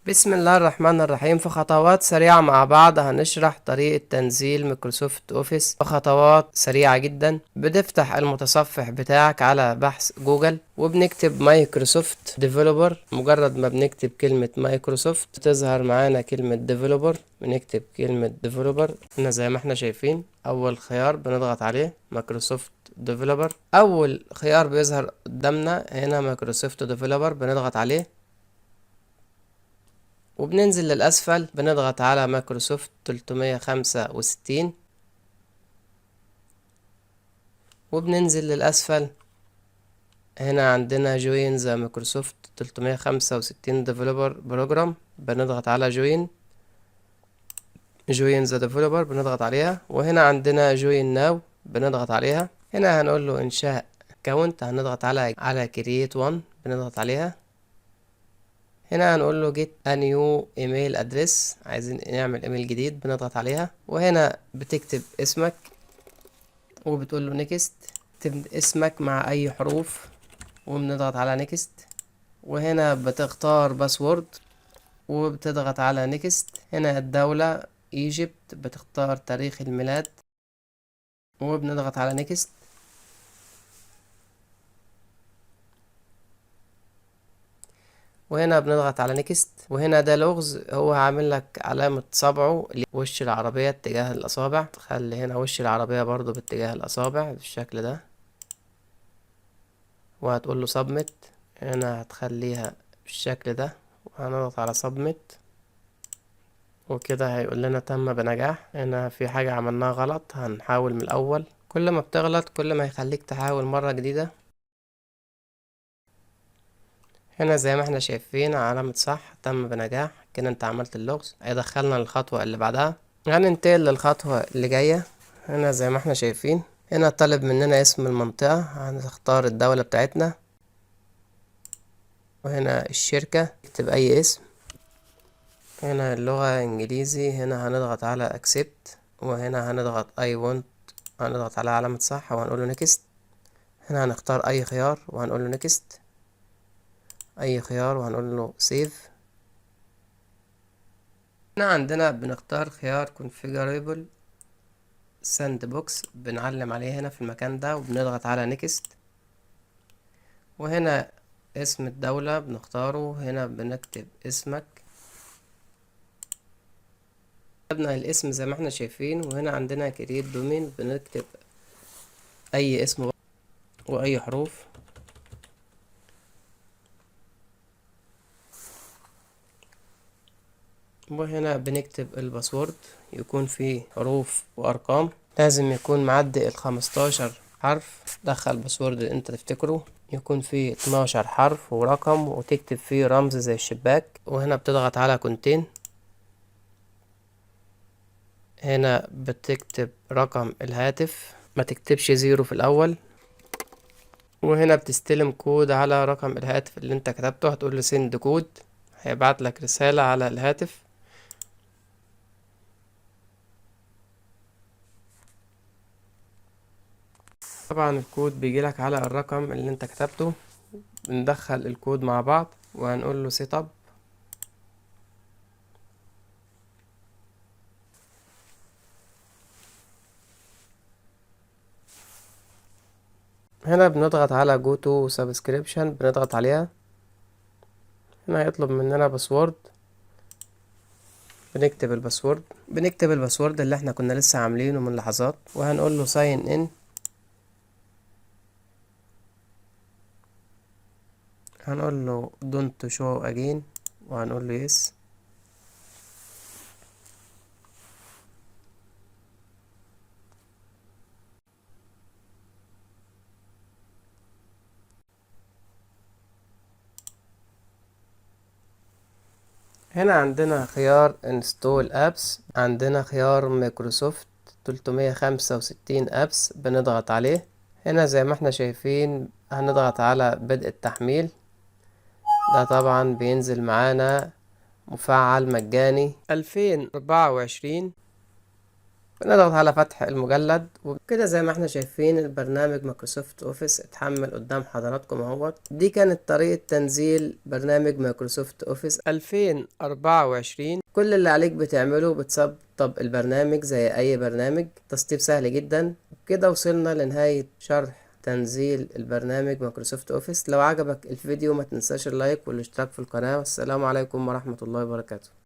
بسم الله الرحمن الرحيم. في خطوات سريعة مع بعض هنشرح طريقة تنزيل مايكروسوفت اوفيس بخطوات سريعة جدا. بتفتح المتصفح بتاعك على بحث جوجل وبنكتب مايكروسوفت ديفلوبر. مجرد ما بنكتب كلمة مايكروسوفت تظهر معانا كلمة ديفلوبر، بنكتب كلمة ديفلوبر هنا زي ما احنا شايفين. اول خيار بنضغط عليه مايكروسوفت ديفلوبر. اول خيار بيظهر قدامنا هنا مايكروسوفت ديفلوبر، بنضغط عليه وبننزل للأسفل بنضغط على مايكروسوفت 365 وبننزل للأسفل. هنا عندنا جوين ذا مايكروسوفت 365 ديفلوبر بروجرام، بنضغط على جوين ذا ديفلوبر بنضغط عليها. وهنا عندنا جوين ناو بنضغط عليها. هنا هنقول له إنشاء أكونت، هنضغط على كرييت وان بنضغط عليها. هنا هنقول له get a new email address، عايزين نعمل ايميل جديد بنضغط عليها. وهنا بتكتب اسمك وبتقول له نيكست، تكتب اسمك مع اي حروف وبنضغط على نيكست. وهنا بتختار باسورد وبتضغط على نيكست. هنا الدولة ايجيبت، بتختار تاريخ الميلاد وبنضغط على نيكست. وهنا بنضغط على نيكست. وهنا ده لغز، هو عامل لك علامة صبعه وش العربية اتجاه الأصابع. تخلي هنا وش العربية برضو باتجاه الأصابع بالشكل ده، وهتقول له سبميت. هنا هتخليها بالشكل ده وهنضغط على سبميت، وكده هيقول لنا تم بنجاح. هنا في حاجة عملناها غلط، هنحاول من الأول. كل ما بتغلط كل ما يخليك تحاول مرة جديدة. هنا زي ما احنا شايفين علامة صح، تم بنجاح. كده انت عملت اللغز، هيدخلنا للخطوة اللي بعدها. هننتقل للخطوة اللي جاية. هنا زي ما احنا شايفين هنا طالب مننا اسم المنطقة، هنختار الدولة بتاعتنا. وهنا الشركة نكتب أي اسم. هنا اللغة انجليزي، هنا هنضغط على accept. وهنا هنضغط I want، هنضغط على علامة صح وهنقول له next. هنا هنختار أي خيار وهنقول له next، أي خيار وهنقول له save. هنا عندنا بنختار خيار configurable sandbox، بنعلم عليه هنا في المكان ده وبنضغط على next. وهنا اسم الدولة بنختاره، هنا بنكتب اسمك. كتبنا الاسم زي ما احنا شايفين. وهنا عندنا create domain، بنكتب أي اسم وأي حروف. وهنا بنكتب الباسورد، يكون فيه حروف وأرقام، لازم يكون معدي ال15 حرف. دخل باسورد انت تفتكره، يكون فيه 12 حرف ورقم، وتكتب فيه رمز زي الشباك. وهنا بتضغط على كونتين، هنا بتكتب رقم الهاتف، ما تكتبش زيرو في الأول. وهنا بتستلم كود على رقم الهاتف اللي انت كتبته، هتقول له سند كود، هيبعت لك رسالة على الهاتف. طبعا الكود بيجيلك على الرقم اللي انت كتبته. بندخل الكود مع بعض وهنقول له سيت اب. هنا بنضغط على جو تو سبسكريبشن، بنضغط عليها. هنا هيطلب مننا باسورد، بنكتب الباسورد اللي احنا كنا لسه عاملينه من لحظات. وهنقول له ساين ان، هنقول له دونت شو اجين وهنقول له يس. هنا عندنا خيار انستول ابس، عندنا خيار مايكروسوفت 365 ابس بنضغط عليه. هنا زي ما احنا شايفين هنضغط على بدء التحميل. ده طبعا بينزل معانا مفعل مجاني 2024. بنضغط على فتح المجلد، وكده زي ما احنا شايفين البرنامج مايكروسوفت اوفيس اتحمل قدام حضراتكم اهوت. دي كانت طريقة تنزيل برنامج مايكروسوفت اوفيس 2024. كل اللي عليك بتعمله بتسطب البرنامج زي اي برنامج، تسطيب سهل جدا. كده وصلنا لنهاية شرح تنزيل البرنامج مايكروسوفت اوفيس. لو عجبك الفيديو ما تنساش اللايك والاشتراك في القناة، والسلام عليكم ورحمة الله وبركاته.